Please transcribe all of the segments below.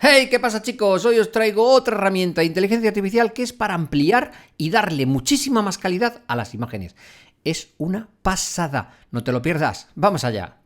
Hey, ¿qué pasa, chicos? Hoy os traigo otra herramienta de inteligencia artificial que es para ampliar y darle muchísima más calidad a las imágenes. Es una pasada, no te lo pierdas, vamos allá.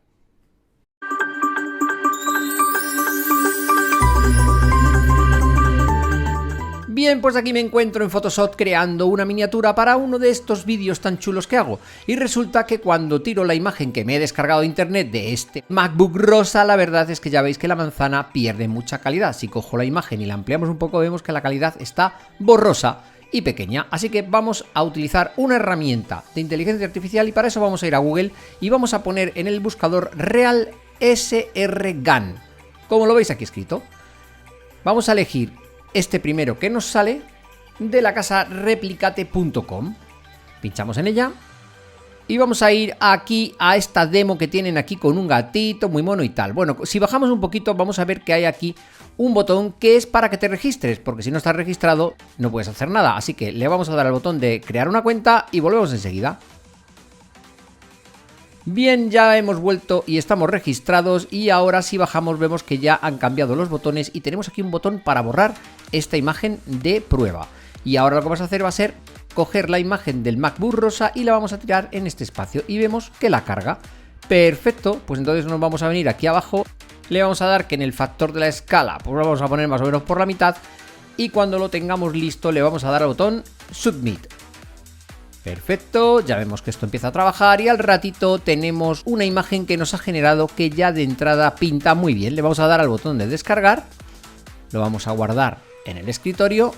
Bien, pues aquí me encuentro en Photoshop creando una miniatura para uno de estos vídeos tan chulos que hago. Y resulta que cuando tiro la imagen que me he descargado de internet de este MacBook rosa, la verdad es que ya veis que la manzana pierde mucha calidad. Si cojo la imagen y la ampliamos un poco, vemos que la calidad está borrosa y pequeña. Así que vamos a utilizar una herramienta de inteligencia artificial y para eso vamos a ir a Google y vamos a poner en el buscador Real SRGAN. Como lo veis aquí escrito. Vamos a elegir este primero que nos sale de la casa replicate.com. Pinchamos en ella y vamos a ir aquí a esta demo que tienen aquí con un gatito muy mono y tal. Bueno, si bajamos un poquito vamos a ver que hay aquí un botón que es para que te registres, porque si no estás registrado no puedes hacer nada. Así que le vamos a dar al botón de crear una cuenta y volvemos enseguida. Bien, ya hemos vuelto y estamos registrados y ahora si bajamos vemos que ya han cambiado los botones y tenemos aquí un botón para borrar esta imagen de prueba. Y ahora lo que vamos a hacer va a ser coger la imagen del MacBook rosa y la vamos a tirar en este espacio y vemos que la carga. Perfecto, pues entonces nos vamos a venir aquí abajo, le vamos a dar que en el factor de la escala pues lo vamos a poner más o menos por la mitad y cuando lo tengamos listo le vamos a dar al botón Submit. Perfecto, ya vemos que esto empieza a trabajar y al ratito tenemos una imagen que nos ha generado que ya de entrada pinta muy bien. Le vamos a dar al botón de descargar, lo vamos a guardar en el escritorio.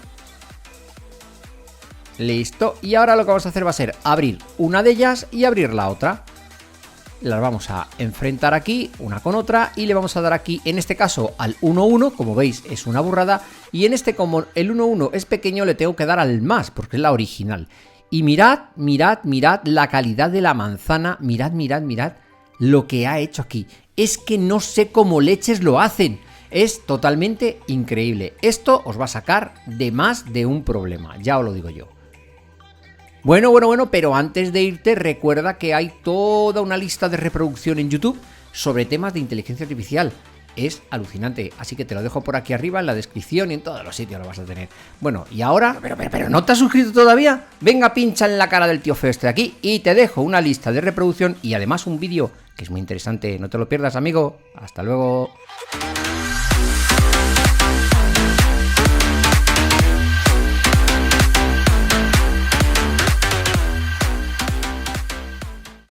Listo, y ahora lo que vamos a hacer va a ser abrir una de ellas y abrir la otra. Las vamos a enfrentar aquí, una con otra, y le vamos a dar aquí, en este caso al 1.1, como veis es una burrada, y en este como el 1.1 es pequeño le tengo que dar al más, porque es la original. Y mirad la calidad de la manzana, mirad lo que ha hecho aquí. Es que no sé cómo leches lo hacen, es totalmente increíble. Esto os va a sacar de más de un problema, ya os lo digo yo. Bueno, pero antes de irte recuerda que hay toda una lista de reproducción en YouTube sobre temas de inteligencia artificial. Es alucinante, así que te lo dejo por aquí arriba en la descripción y en todos los sitios lo vas a tener. Bueno, y ahora, pero ¿no te has suscrito todavía? Venga, pincha en la cara del tío feo este de aquí y te dejo una lista de reproducción y además un vídeo que es muy interesante. No te lo pierdas, amigo. Hasta luego.